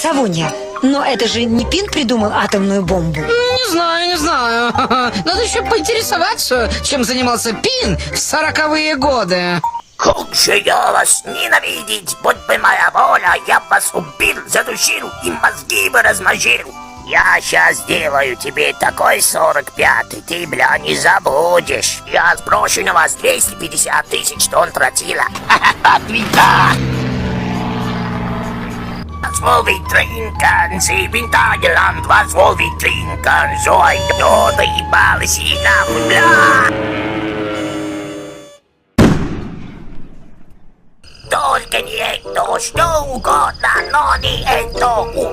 Савунья, но это же не Пин придумал атомную бомбу. Не знаю, не знаю. Надо еще поинтересоваться, чем занимался Пин в 40-е годы. Как же я вас ненавидеть! Будь бы моя воля, я бы вас убил, задушил и мозги бы размозжил. Я сейчас сделаю тебе такой 45-й, ты, бля, не забудешь. Я сброшу на вас 250 тысяч тонн тротила. Ха-ха-ха, твита! Was wohl wir trinken, 7 Tage lang, was wohl wir trinken, so ein Jode и балсина, бля! Только не это, что угодно, но не это.